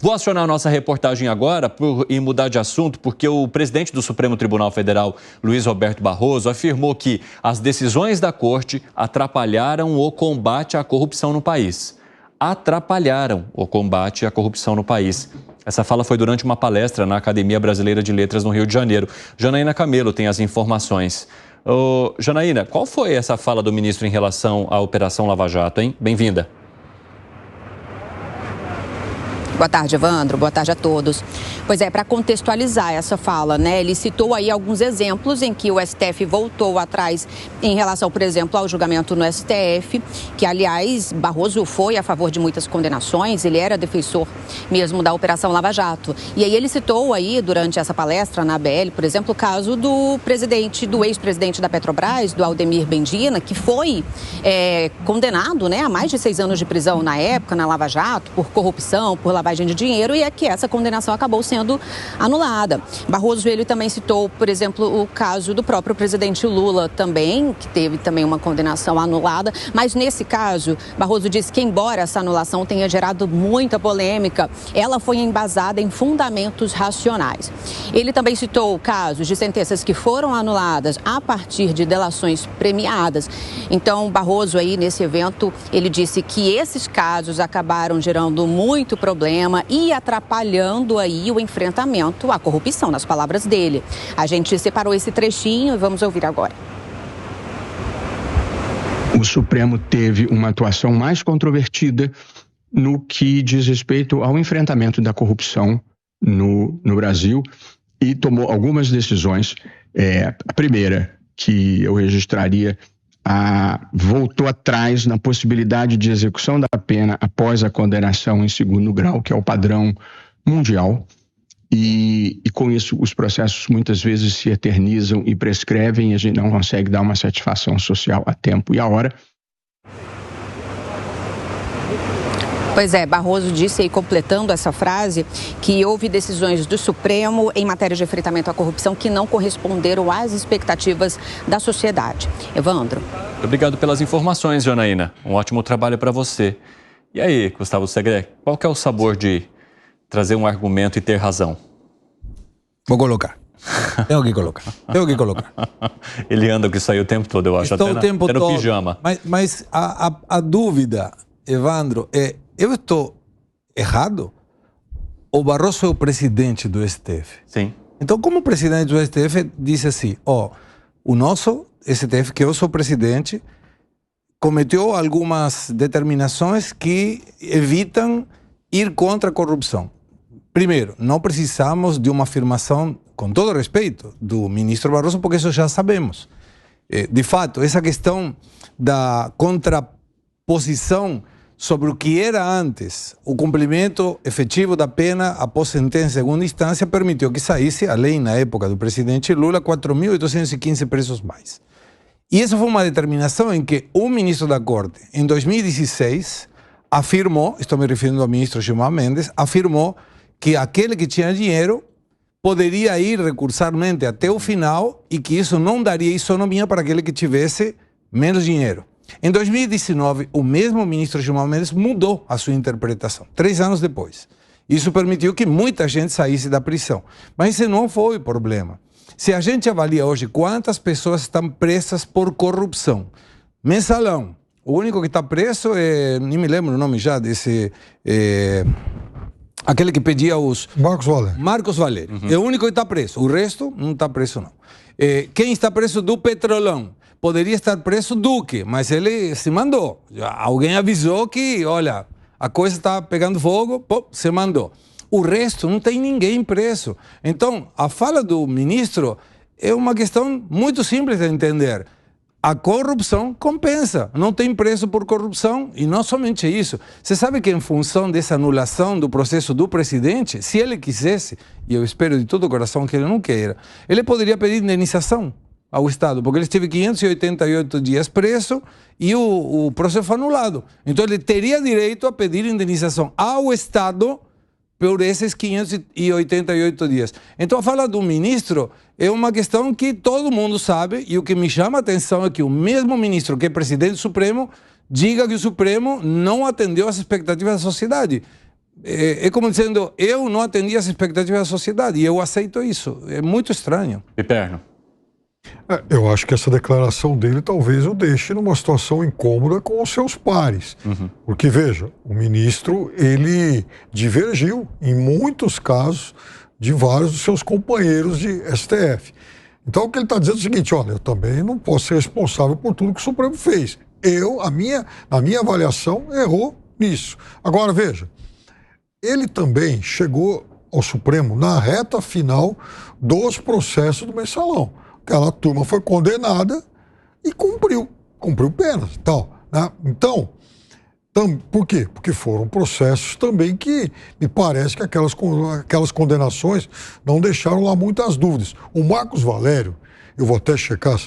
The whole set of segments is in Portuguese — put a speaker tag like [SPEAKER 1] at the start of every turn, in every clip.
[SPEAKER 1] Vou acionar a nossa reportagem agora e mudar de assunto, porque o presidente do Supremo Tribunal Federal, Luiz Roberto Barroso, afirmou que as decisões da Corte atrapalharam o combate à corrupção no país. Atrapalharam o combate à corrupção no país. Essa fala foi durante uma palestra na Academia Brasileira de Letras no Rio de Janeiro. Janaína Camelo tem as informações. Janaína, qual foi essa fala do ministro em relação à Operação Lava Jato, hein? Bem-vinda.
[SPEAKER 2] Boa tarde, Evandro. Boa tarde a todos. Pois é, para contextualizar essa fala, né? Ele citou aí alguns exemplos em que o STF voltou atrás em relação, por exemplo, ao julgamento no STF, que, aliás, Barroso foi a favor de muitas condenações, ele era defensor mesmo da Operação Lava Jato. E aí ele citou aí, durante essa palestra na ABL, por exemplo, o caso do ex-presidente da Petrobras, do Aldemir Bendina, que foi condenado, né, a mais de 6 anos de prisão na época, na Lava Jato, por corrupção, por lavagem de dinheiro, e é que essa condenação acabou sendo anulada. Barroso, ele também citou, por exemplo, o caso do próprio presidente Lula também, que teve também uma condenação anulada, mas nesse caso, Barroso disse que, embora essa anulação tenha gerado muita polêmica, ela foi embasada em fundamentos racionais. Ele também citou casos de sentenças que foram anuladas a partir de delações premiadas. Então, Barroso aí nesse evento, ele disse que esses casos acabaram gerando muito problema e atrapalhando aí o enfrentamento à corrupção, nas palavras dele. A gente separou esse trechinho e vamos ouvir agora.
[SPEAKER 3] O Supremo teve uma atuação mais controvertida no que diz respeito ao enfrentamento da corrupção no Brasil e tomou algumas decisões. A primeira que eu registraria, voltou atrás na possibilidade de execução da pena após a condenação em segundo grau, que é o padrão mundial. E com isso os processos muitas vezes se eternizam e prescrevem e a gente não consegue dar uma satisfação social a tempo e a hora.
[SPEAKER 2] Pois é, Barroso disse aí, completando essa frase, que houve decisões do Supremo em matéria de enfrentamento à corrupção que não corresponderam às expectativas da sociedade. Evandro.
[SPEAKER 1] Obrigado pelas informações, Janaína. Um ótimo trabalho para você. E aí, Gustavo Segre, qual que é o sabor de trazer um argumento e ter razão?
[SPEAKER 4] Vou colocar. Tenho que colocar.
[SPEAKER 1] Ele anda com isso aí o tempo todo, eu acho.
[SPEAKER 4] Estou até no
[SPEAKER 1] pijama.
[SPEAKER 4] Mas a dúvida, Evandro, eu estou errado? O Barroso é o presidente do STF.
[SPEAKER 1] Sim.
[SPEAKER 4] Então, como presidente do STF, disse assim, o nosso STF, que eu sou presidente, cometeu algumas determinações que evitam ir contra a corrupção. Primeiro, não precisamos de uma afirmação, com todo respeito, do ministro Barroso, porque isso já sabemos. De fato, essa questão da contraposição sobre o que era antes, o cumprimento efetivo da pena após sentença em segunda instância, permitiu que saísse, além na época do presidente Lula, 4.815 presos mais. E essa foi uma determinação em que o ministro da Corte, em 2016, afirmou, estou me referindo ao ministro Gilmar Mendes, afirmou que aquele que tinha dinheiro poderia ir recursalmente até o final e que isso não daria isonomia para aquele que tivesse menos dinheiro. Em 2019, o mesmo ministro Gilmar Mendes mudou a sua interpretação, 3 anos depois. Isso permitiu que muita gente saísse da prisão. Mas esse não foi o problema. Se a gente avalia hoje quantas pessoas estão presas por corrupção, mensalão, o único que está preso nem me lembro o nome já desse... aquele que pedia os... Marcos Valério. Uhum. É o único que está preso. O resto não está preso, não. Quem está preso do Petrolão? Poderia estar preso Duque, mas ele se mandou. Alguém avisou que, olha, a coisa está pegando fogo, se mandou. O resto não tem ninguém preso. Então, a fala do ministro é uma questão muito simples de entender. A corrupção compensa, não tem preço por corrupção e não somente isso. Você sabe que em função dessa anulação do processo do presidente, se ele quisesse, e eu espero de todo o coração que ele não queira, ele poderia pedir indenização ao Estado, porque ele esteve 588 dias preso e o processo foi anulado. Então ele teria direito a pedir indenização ao Estado por esses 588 dias. Então a fala do ministro é uma questão que todo mundo sabe e o que me chama a atenção é que o mesmo ministro que é presidente do Supremo diga que o Supremo não atendeu às expectativas da sociedade. é como dizendo, eu não atendi as expectativas da sociedade e eu aceito isso. É muito estranho.
[SPEAKER 1] Piperno.
[SPEAKER 5] Eu acho que essa declaração dele talvez o deixe numa situação incômoda com os seus pares. Porque, veja, o ministro, ele divergiu, em muitos casos, de vários dos seus companheiros de STF. Então, o que ele está dizendo é o seguinte, olha, eu também não posso ser responsável por tudo que o Supremo fez. A minha avaliação, errou nisso. Agora, veja, ele também chegou ao Supremo na reta final dos processos do Mensalão. Aquela turma foi condenada e cumpriu penas e tal, né? Então, por quê? Porque foram processos também que me parece que aquelas condenações não deixaram lá muitas dúvidas. O Marcos Valério, eu vou até checar,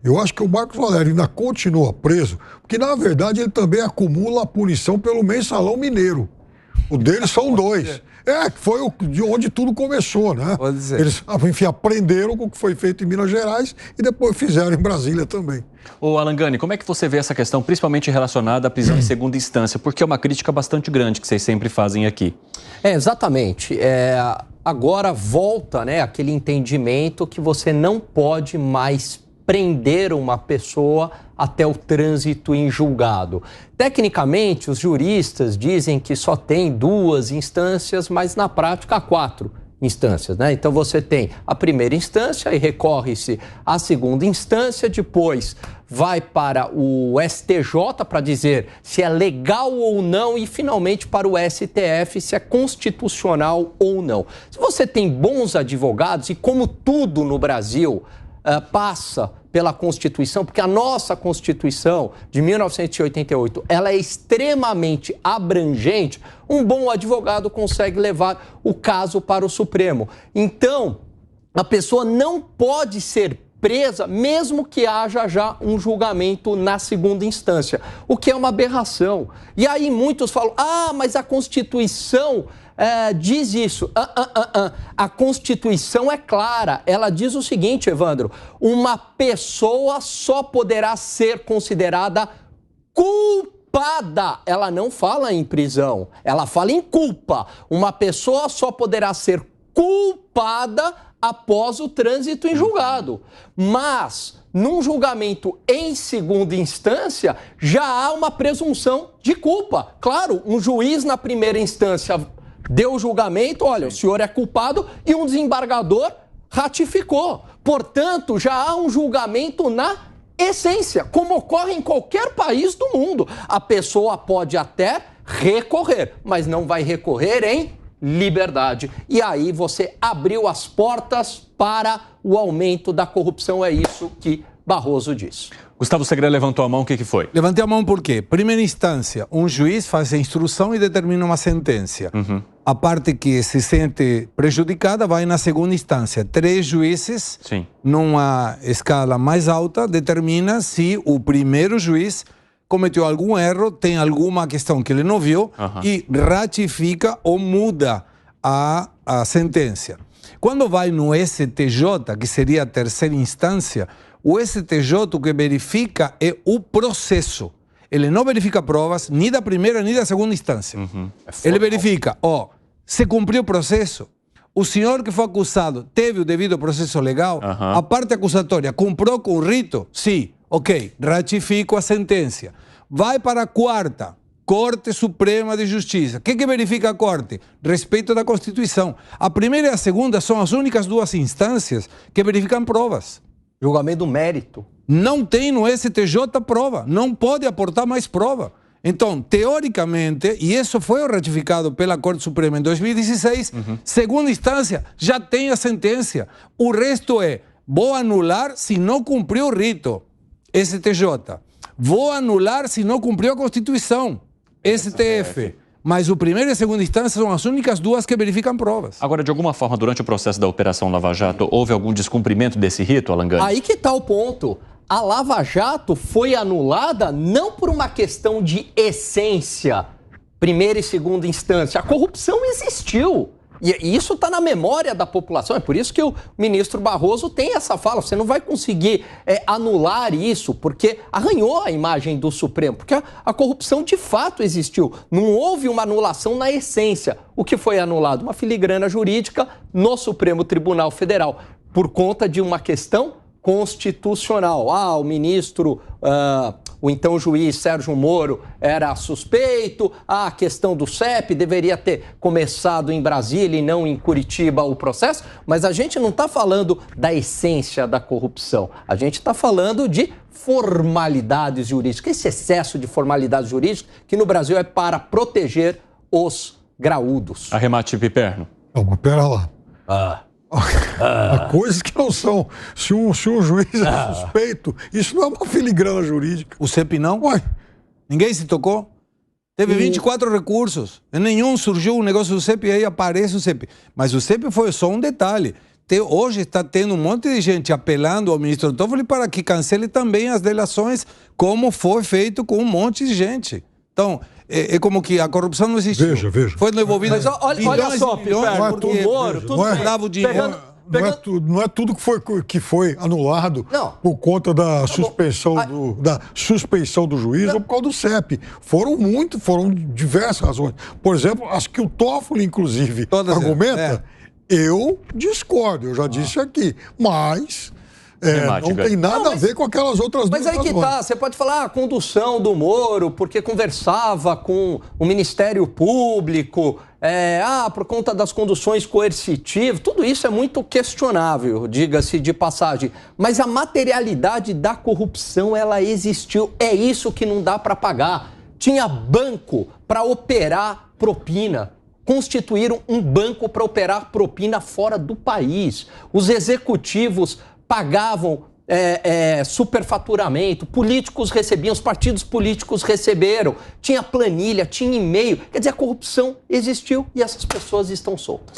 [SPEAKER 5] eu acho que o Marcos Valério ainda continua preso, porque na verdade ele também acumula a punição pelo Mensalão Mineiro. O deles são 2. Que foi de onde tudo começou, né?
[SPEAKER 4] Pode dizer.
[SPEAKER 5] Eles, enfim, aprenderam com o que foi feito em Minas Gerais e depois fizeram em Brasília também.
[SPEAKER 1] Ô Alangani, como é que você vê essa questão, principalmente relacionada à prisão em segunda instância? Porque é uma crítica bastante grande que vocês sempre fazem aqui.
[SPEAKER 6] Exatamente. Agora volta, né, aquele entendimento que você não pode mais prender uma pessoa até o trânsito em julgado. Tecnicamente, os juristas dizem que só tem 2 instâncias, mas na prática 4 instâncias, né? Então você tem a primeira instância e recorre-se à segunda instância, depois vai para o STJ para dizer se é legal ou não e finalmente para o STF se é constitucional ou não. Se você tem bons advogados e como tudo no Brasil passa pela Constituição, porque a nossa Constituição de 1988, ela é extremamente abrangente, um bom advogado consegue levar o caso para o Supremo. Então, a pessoa não pode ser presa, mesmo que haja já um julgamento na segunda instância, o que é uma aberração. E aí muitos falam, mas a Constituição diz isso. A Constituição é clara. Ela diz o seguinte, Evandro, uma pessoa só poderá ser considerada culpada. Ela não fala em prisão, ela fala em culpa. Uma pessoa só poderá ser culpada após o trânsito em julgado. Mas, num julgamento em segunda instância, já há uma presunção de culpa. Claro, um juiz na primeira instância deu o julgamento, olha, o senhor é culpado, e um desembargador ratificou. Portanto, já há um julgamento na essência, como ocorre em qualquer país do mundo. A pessoa pode até recorrer, mas não vai recorrer em liberdade. E aí você abriu as portas para o aumento da corrupção, é isso que Barroso diz.
[SPEAKER 1] Gustavo Segredo levantou a mão, o que foi?
[SPEAKER 4] Levantei a mão por quê? Primeira instância, um juiz faz a instrução e determina uma sentença. A parte que se sente prejudicada vai na segunda instância. 3 juízes,
[SPEAKER 1] Sim,
[SPEAKER 4] numa escala mais alta, determina se o primeiro juiz cometeu algum erro, tem alguma questão que ele não viu e ratifica ou muda a sentença. Quando vai no STJ, que seria a terceira instância, o STJ o que verifica é o processo. Ele não verifica provas nem da primeira nem da segunda instância. Ele verifica, se cumpriu o processo, o senhor que foi acusado teve o devido processo legal, a parte acusatória cumpriu com o rito? Sim, ok, ratifico a sentença. Vai para a quarta, Corte Suprema de Justiça. O que verifica a Corte? Respeito da Constituição. A primeira e a segunda são as únicas 2 instâncias que verificam provas.
[SPEAKER 6] Julgamento do mérito.
[SPEAKER 4] Não tem no STJ prova, não pode aportar mais prova. Então, teoricamente, e isso foi ratificado pela Corte Suprema em 2016, segunda instância já tem a sentença. O resto vou anular se não cumpriu o rito, STJ. Vou anular se não cumpriu a Constituição, STF. Mas o primeiro e a segunda instância são as únicas 2 que verificam provas.
[SPEAKER 1] Agora, de alguma forma, durante o processo da Operação Lava Jato, houve algum descumprimento desse rito, Alangani?
[SPEAKER 6] Aí que está o ponto. A Lava Jato foi anulada não por uma questão de essência, primeira e segunda instância. A corrupção existiu. E isso está na memória da população. É por isso que o ministro Barroso tem essa fala. Você não vai conseguir anular isso, porque arranhou a imagem do Supremo, porque a corrupção de fato existiu. Não houve uma anulação na essência. O que foi anulado? Uma filigrana jurídica no Supremo Tribunal Federal, por conta de uma questão constitucional. O ministro, o então juiz Sérgio Moro era suspeito, a questão do CEP deveria ter começado em Brasília e não em Curitiba o processo, mas a gente não está falando da essência da corrupção, a gente está falando de formalidades jurídicas, esse excesso de formalidades jurídicas que no Brasil é para proteger os graúdos.
[SPEAKER 1] Arremate, Piperno.
[SPEAKER 5] Não, mas pera lá. Há coisas que não são. Se um juiz é suspeito, isso não é uma filigrana jurídica.
[SPEAKER 4] O CEP não?
[SPEAKER 5] Ué.
[SPEAKER 4] Ninguém se tocou? Teve 24 recursos. Em nenhum surgiu um negócio do CEP e aí aparece o CEP. Mas o CEP foi só um detalhe. Hoje está tendo um monte de gente apelando ao ministro Toffoli para que cancele também as delações, como foi feito com um monte de gente. Então, é como que a corrupção não existiu.
[SPEAKER 5] Veja.
[SPEAKER 4] Foi devolvido.
[SPEAKER 6] Mas olha só, o Moro, tudo
[SPEAKER 4] dava o dinheiro.
[SPEAKER 5] Não é tudo que foi anulado por conta da suspeição do juiz ou por causa do CEP. Foram diversas razões. Por exemplo, as que o Toffoli, inclusive, argumenta, eu discordo, eu já disse aqui, mas... não tem nada a ver com aquelas outras duas.
[SPEAKER 6] Mas aí que tá, você pode falar a condução do Moro, porque conversava com o Ministério Público, por conta das conduções coercitivas, tudo isso é muito questionável, diga-se de passagem. Mas a materialidade da corrupção, ela existiu, é isso que não dá para pagar. Tinha banco para operar propina. Constituíram um banco para operar propina fora do país. Os executivos pagavam superfaturamento, políticos recebiam, os partidos políticos receberam, tinha planilha, tinha e-mail. Quer dizer, a corrupção existiu e essas pessoas estão soltas.